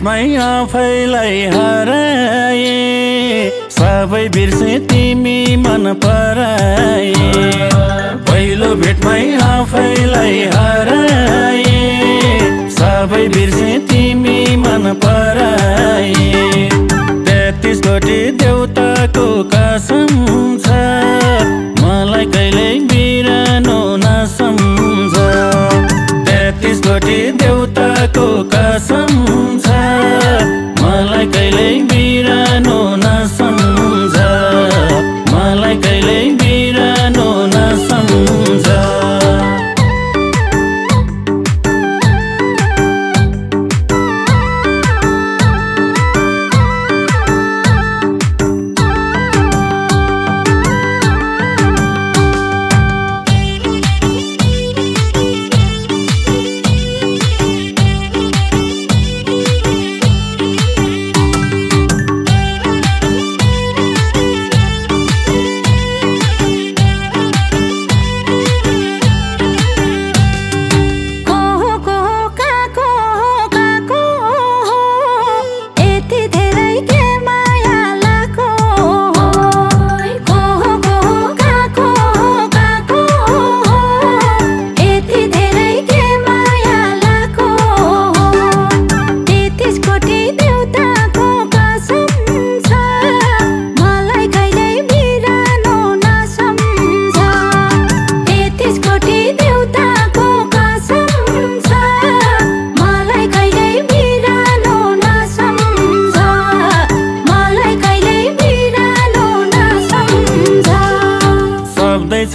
भेटमै आफैलाई हराए सबै बिर्से तिमी मन पराए पहिलो भेटमै आफैलाई हराए सबै बिर्से तिमी मन पराए 33 कोटी देउताको कसम छ मलाई कहिल्यै बिरानो नसम्झ 33 कोटी देउताको कसम छ मलाई कहिल्यै बिरानो नसम्झ मलाई कहिल्यै बिरानो नसम्झ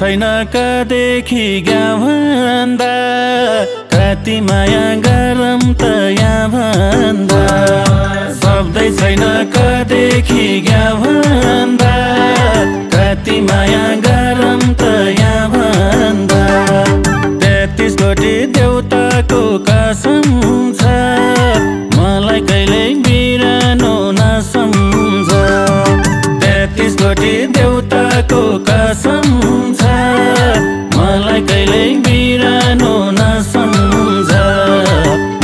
छैन कदेखि गाउँभन्दा कति माया गरम त यहाँ भन्दा शब्दै छैन कदेखि गाउँभन्दा कति माया गरम त यहाँ भन्दा 33 कोटी देउताको कसम छ मलाई कहिल्यै बिरानो नसम्झ 33 कोटी देउताको कसम छ मलाई कहिल्यै बिरानो नसम्झ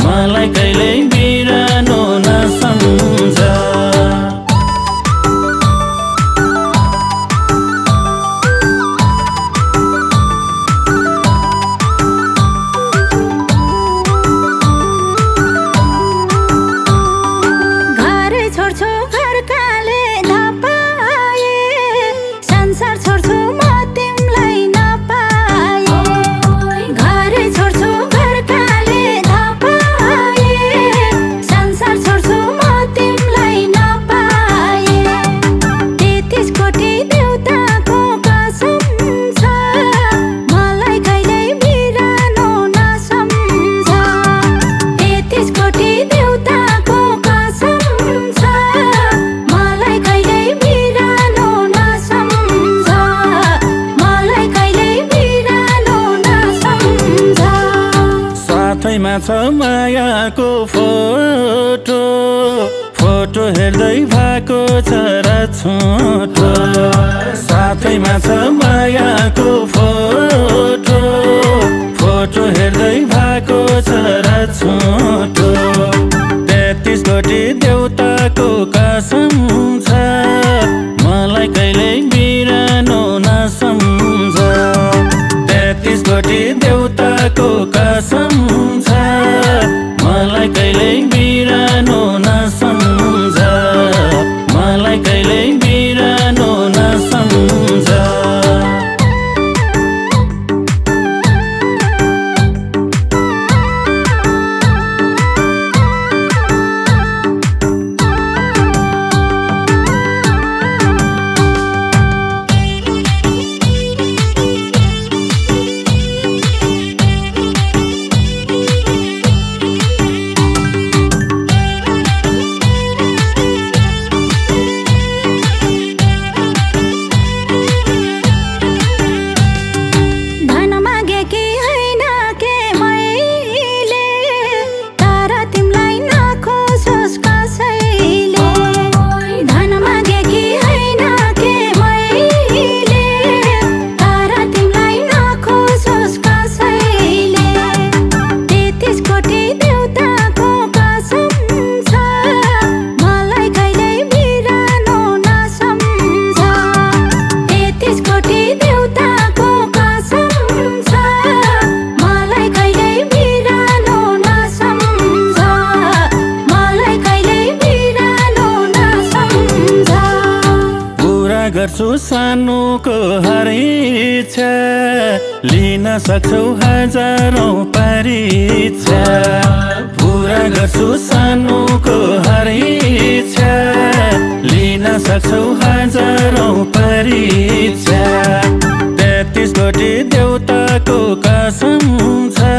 मलाई कहिल्यै बिरानो नसम्झ छ मायाको फोटो फोटो हेर्दै भएको छ र छोटो साथैमा छ मायाको फोटो फोटो हेर्दै भएको छ र छोटो 33 कोटी देउताको कसम छ मलाई कहिल्यै बिरानो नसम्झ 33 कोटी देउताको कसम छ मलाई कहिल्यै बिरानो नसम्झ मलाई कहिल्यै बिरानो नसम्झ गर्छु सानोको हर इच्छा लिन सक्छौ हजारौं परीक्षा पूरा गर्छु सानोको हर इच्छा लिन सक्छौ हजारौं परीक्षा 33 कोटी देउताको कसम छ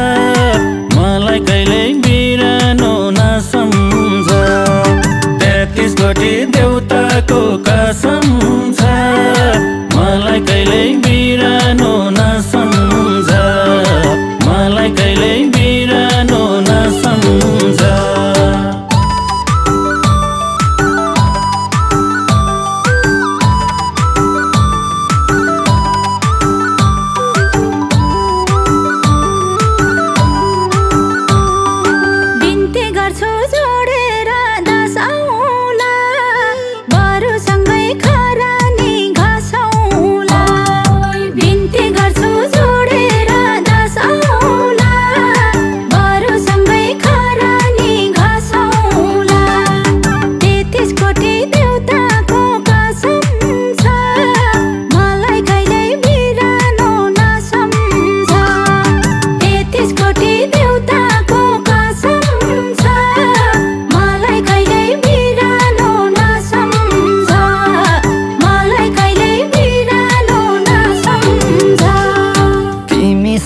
मलाई कहिल्यै बिरानो नसम्झ 33 कोटी देउताको कसम छ मलाई कहिल्यै बिरानो नसम्झ मलाई कहिल्यै बिरानो नसम्झ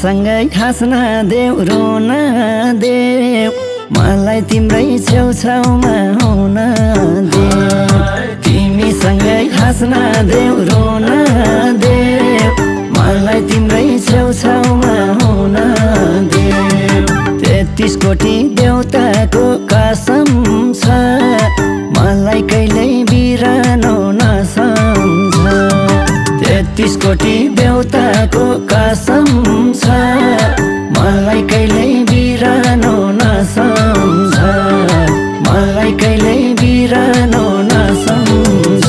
सँगै हाँस्न देऊ रोन देऊ मलाई तिम्रै छेउछाउमा हुन देऊ तिमी सँगै हाँस्न देऊ रोन देऊ मलाई तिम्रै छेउछाउमा हुन देऊ 33 कोटी देउताको कसम छ मलाई कहिल्यै बिरानो नसम्झ 33 कोटी देउताको कसम छ मलाई कहिल्यै बिरानो नसम्झ मलाई कहिल्यै बिरानो नसम्झ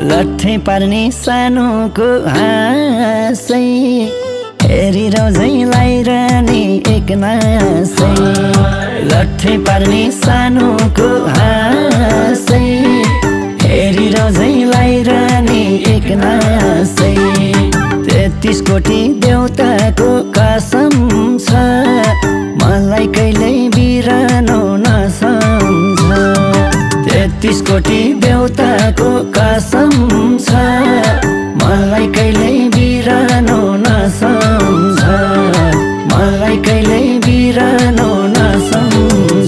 लट्ठे पार्ने सानोको हाँसै हेरिरहँ झै लाइरहने एक नासै लट्ठे पार्ने सानोको हाँसै हेरिरहँ झै लाइरहने एक नासै 33 कोटी देउताको कसम छ मलाई कहिल्यै बिरानो नसम्झ 33 कोटी देउताको कसम छ मलाई कहिल्यै बिरानो नसम्झ मलाई कहिल्यै बिरानो नसम्झ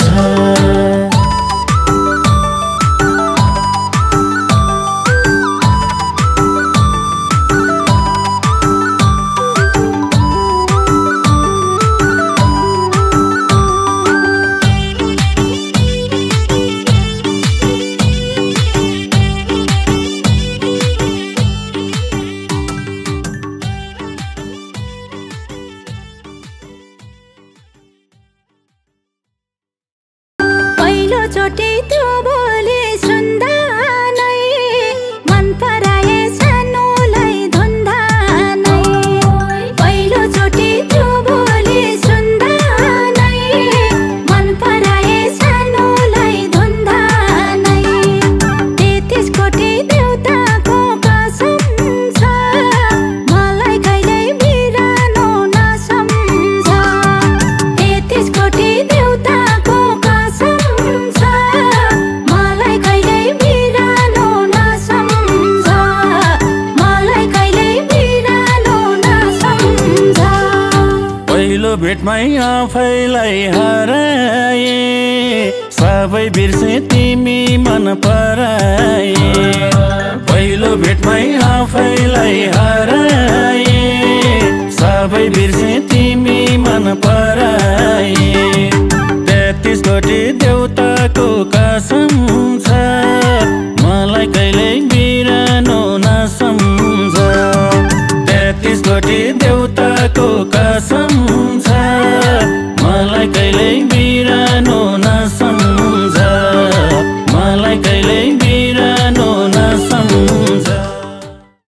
चोटी त्यो बोली सुन्दा नै मन पराए सानोलाई धुन्दा नै पहिलो चोटी त्यो बोली सुन्दा नै मन पराए सानोलाई धुन्दा नै 33 कोटी देउताको कसम छ मलाई कहिले पहिलो भेटमै आफैलाई हराए सबै बिर्से तिमी मन पराए पहिलो भेटमै आफैलाई हराए सबै बिर्से तिमी मन पराए 33 कोटी देउताको कसम छ मलाई कहिल्यै बिरानो नसम्झ 33 कोटी देउताको कसम छ मलाई कहिल्यै बिरानो नसम्झ मलाई कहिल्यै